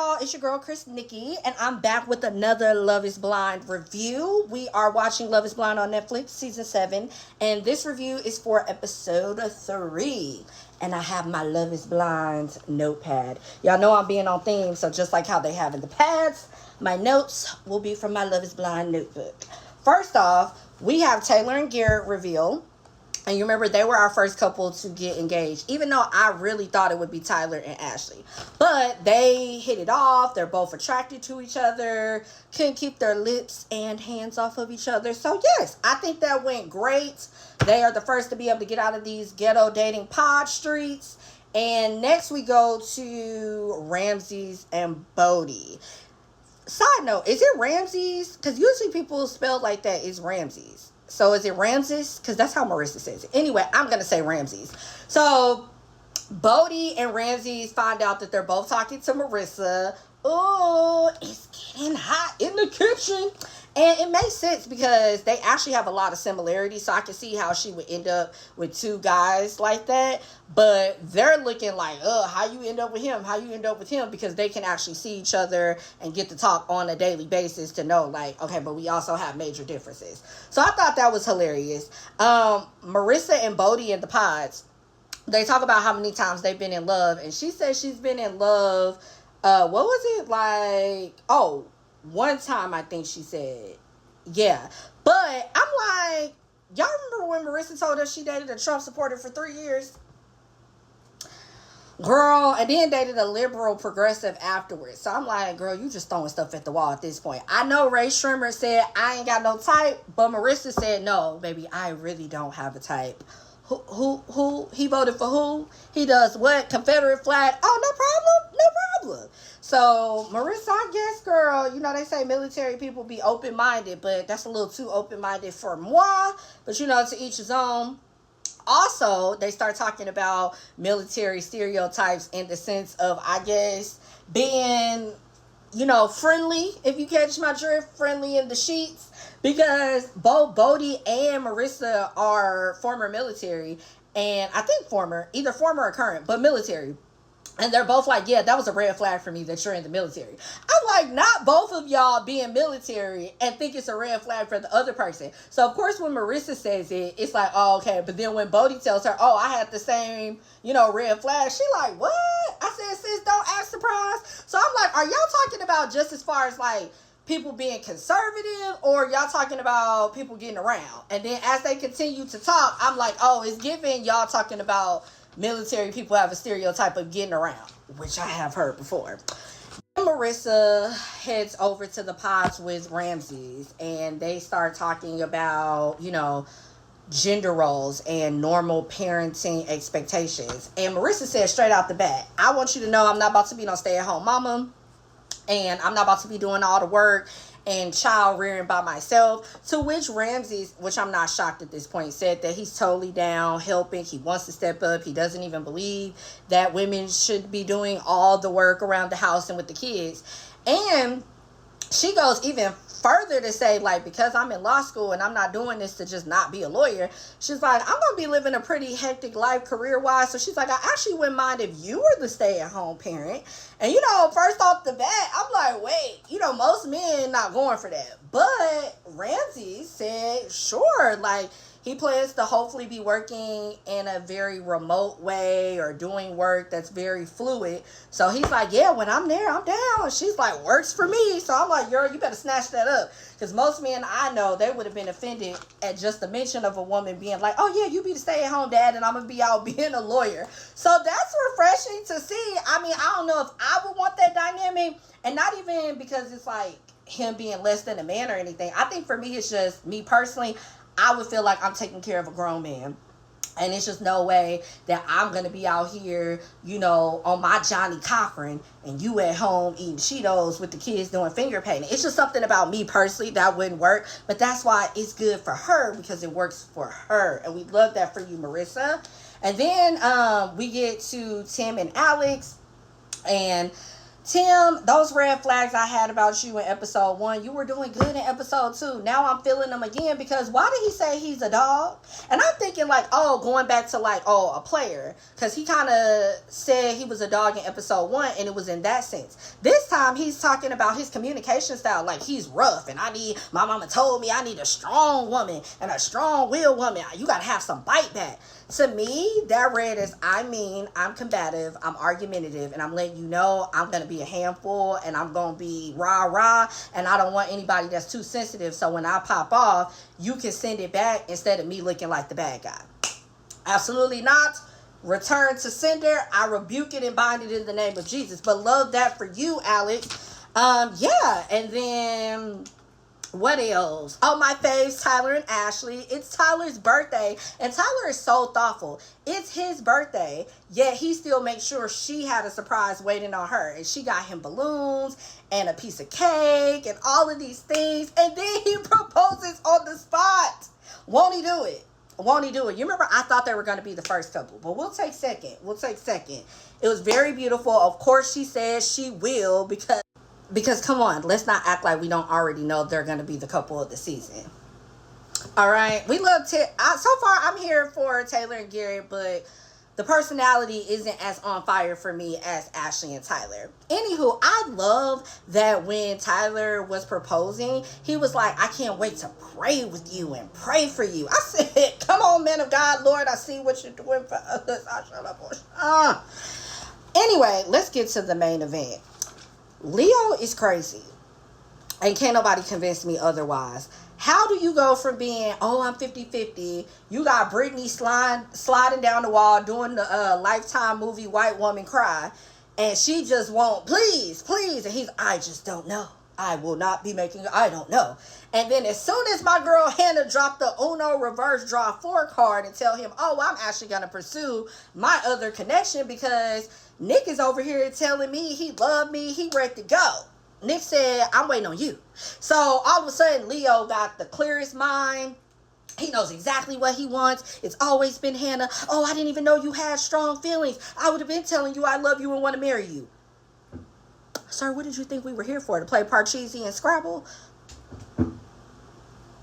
y'all? It's your girl, Nikki, and I'm back with another Love is Blind review. We are watching Love is Blind on Netflix, season 7, and this review is for episode 3. And I have my Love is Blind notepad. Y'all know I'm being on theme, so just like how they have in the pads, my notes will be from my Love is Blind notebook. First off, we have Taylor and Garrett reveal. And you remember, they were our first couple to get engaged, even though I really thought it would be Tyler and Ashley. But they hit it off. They're both attracted to each other. Couldn't keep their lips and hands off of each other. So, yes, I think that went great. They are the first to be able to get out of these ghetto dating pod streets. And next we go to Ramses and Bodie. Side note, is it Ramses? Because usually people spell like that is Ramses. So is it Ramses? Because that's how Marissa says it. Anyway, I'm going to say Ramses. So Bodie and Ramses find out that they're both talking to Marissa. Oh, it's getting hot in the kitchen. And it makes sense because they actually have a lot of similarities. So I can see how she would end up with two guys like that. But they're looking like, how you end up with him? How you end up with him? Because they can actually see each other and get to talk on a daily basis to know, like, okay, but we also have major differences. So I thought that was hilarious. Marissa and Bodie in the pods, they talk about how many times they've been in love. And she says she's been in love. What was it? Like, one time I think she said. Yeah. But I'm like, y'all remember when Marissa told us she dated a Trump supporter for 3 years? Girl, and then dated a liberal progressive afterwards. So I'm like, girl, you just throwing stuff at the wall at this point. I know Ray Shrimmer said, I ain't got no type. But Marissa said, no, baby, I really don't have a type. Who? He voted for who? He does what? Confederate flag? Oh, no problem. So, Marissa, I guess, girl, you know, they say military people be open-minded, but that's a little too open-minded for moi. But, to each his own. Also, they start talking about military stereotypes in the sense of, I guess, being, friendly, if you catch my drift, friendly in the sheets. Because both Bodie and Marissa are former military. And I think either former or current, but military. And they're both like, yeah, that was a red flag for me that you're in the military. I'm like, not both of y'all being military and think it's a red flag for the other person. So, of course, when Marissa says it, it's like, oh, okay. But then when Bodie tells her, oh, I had the same, red flag, she like, what? I said, sis, don't act surprised. So I'm like, are y'all talking about just as far as like people being conservative, or y'all talking about people getting around? And then as they continue to talk, I'm like, oh, it's giving y'all talking about military people have a stereotype of getting around, which I have heard before. Marissa heads over to the pods with Ramses, and they start talking about, gender roles and normal parenting expectations. And Marissa said straight out the bat, I want you to know I'm not about to be no stay-at-home mama, and I'm not about to be doing all the work and child rearing by myself. To which Ramses, which I'm not shocked at this point, said that he's totally down helping. He wants to step up. He doesn't even believe that women should be doing all the work around the house and with the kids. And she goes even further to say, like, because I'm in law school and I'm not doing this to just not be a lawyer, she's like, I'm going to be living a pretty hectic life career-wise. So she's like, I actually wouldn't mind if you were the stay-at-home parent. And, first off the bat, I'm like, wait, most men not going for that. But Ramsey said, sure, like, he plans to hopefully be working in a very remote way or doing work that's very fluid. So he's like, yeah, when I'm there, I'm down. And she's like, works for me. So I'm like, girl, you better snatch that up. Because most men I know, they would have been offended at just the mention of a woman being like, oh, yeah, you be the stay-at-home dad and I'm going to be out being a lawyer. So that's refreshing to see. I mean, I don't know if I would want that dynamic. And not even because it's like him being less than a man or anything. I think for me, it's just me personally. I would feel like I'm taking care of a grown man. And it's just no way that I'm going to be out here, on my Johnny Cochran and you at home eating Cheetos with the kids doing finger painting. It's just something about me personally that wouldn't work. But that's why it's good for her, because it works for her. And we love that for you, Marissa. And then we get to Tim and Alex. And Tim, those red flags I had about you in episode 1, you were doing good in episode 2. Now I'm feeling them again, because why did he say he's a dog? And I'm thinking like, going back to like, a player. Because he kind of said he was a dog in episode 1, and it was in that sense. This time he's talking about his communication style like he's rough, and my mama told me I need a strong woman and a strong-willed woman. You gotta have some bite back. To me, that read as I'm combative, I'm argumentative, and I'm letting you know I'm gonna be a handful, and I'm gonna be rah-rah, and I don't want anybody that's too sensitive, so when I pop off, you can send it back instead of me looking like the bad guy. Absolutely not. Return to sender. I rebuke it and bind it in the name of Jesus. But love that for you, Alex. Yeah, and then what else? Oh, my faves, Tyler and Ashley. It's Tyler's birthday, and Tyler is so thoughtful. It's his birthday, yet he still makes sure she had a surprise waiting on her, and she got him balloons and a piece of cake and all of these things, and then he proposes on the spot. Won't he do it? Won't he do it? You remember, I thought they were going to be the first couple, but we'll take second. It was very beautiful. Of course, she says she will, because come on, let's not act like we don't already know they're going to be the couple of the season. All right, we love so far I'm here for Taylor and Garrett, but the personality isn't as on fire for me as Ashley and Tyler. Anywho, I love that when Tyler was proposing, he was like, I can't wait to pray with you and pray for you. I said, come on, man of God, Lord, I see what you're doing for us. Anyway, let's get to the main event. Leo is crazy, and can't nobody convince me otherwise. How do you go from being, I'm 50-50, you got Britney sliding down the wall doing the Lifetime movie White Woman Cry, and she just won't, please, and he's, I just don't know. I will not be making, I don't know. And then as soon as my girl Hannah dropped the Uno reverse draw 4 card and tell him, I'm actually going to pursue my other connection because Nick is over here telling me he loved me, he ready to go. Nick said, I'm waiting on you. So all of a sudden, Leo got the clearest mind. He knows exactly what he wants. It's always been Hannah. Oh, I didn't even know you had strong feelings. I would have been telling you I love you and want to marry you. Sir, what did you think we were here for? To play Parcheesi and Scrabble?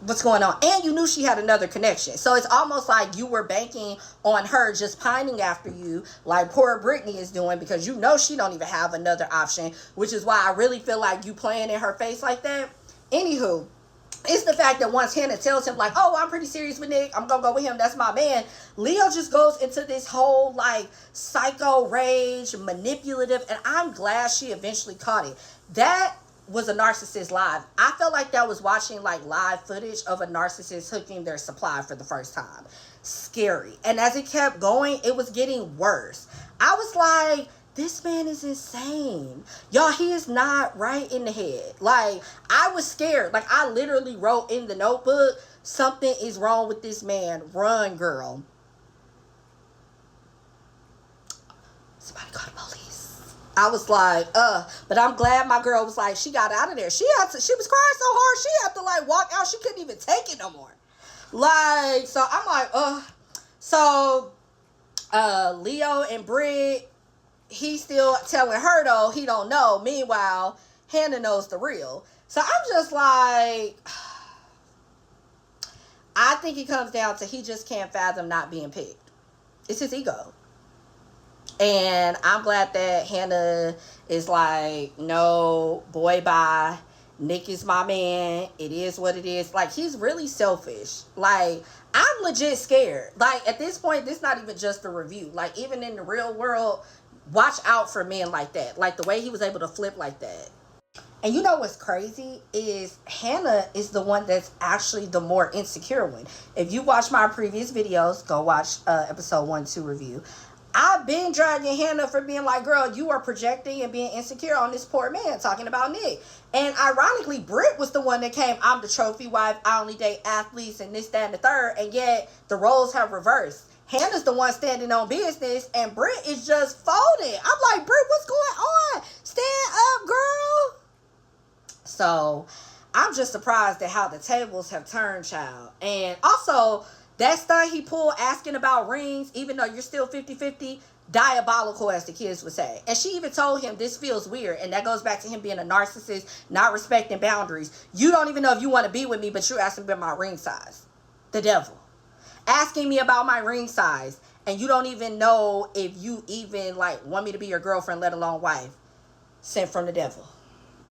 What's going on? And you knew she had another connection. So it's almost like you were banking on her just pining after you like poor Britney is doing, because you know she don't even have another option, which is why I really feel like you playing in her face like that. Anywho, it's the fact that once Hannah tells him like, I'm pretty serious with Nick, I'm gonna go with him, that's my man, Leo just goes into this whole like psycho rage, manipulative, and I'm glad she eventually caught it. That was a narcissist live. I felt like that was watching like live footage of a narcissist hooking their supply for the first time. Scary. And as it kept going, it was getting worse. I was like, this man is insane. Y'all, he is not right in the head. Like, I was scared. Like, I literally wrote in the notebook, something is wrong with this man. Run, girl. Somebody call the police. I was like, but I'm glad my girl was like, she got out of there. She was crying so hard, she had to like walk out. She couldn't even take it no more. Like, so I'm like, So, Leo and Britt, he's still telling her though, he don't know. Meanwhile, Hannah knows the real. So I'm just like, I think it comes down to he just can't fathom not being picked. It's his ego. And I'm glad that Hannah is like, no, boy, bye. Nick is my man. It is what it is. Like, he's really selfish. Like, I'm legit scared. Like, at this point, this is not even just a review. Like, even in the real world, watch out for men like that. Like, the way he was able to flip like that. And you know what's crazy is Hannah is the one that's actually the more insecure one. If you watch my previous videos, go watch episode 1-2 review. I've been dragging Hannah for being like, girl, you are projecting and being insecure on this poor man, talking about Nick. And ironically, Britt was the one that came, I'm the trophy wife, I only date athletes and this, that, and the third. And yet the roles have reversed. Hannah's the one standing on business and Britt is just folding. I'm like, Britt, what's going on? Stand up, girl. So I'm just surprised at how the tables have turned, child. And also, that stunt he pulled asking about rings, even though you're still 50-50, diabolical, as the kids would say. And she even told him this feels weird. And that goes back to him being a narcissist, not respecting boundaries. You don't even know if you want to be with me, but you're asking about my ring size. The devil. Asking me about my ring size. And you don't even know if you even like want me to be your girlfriend, let alone wife. Sent from the devil.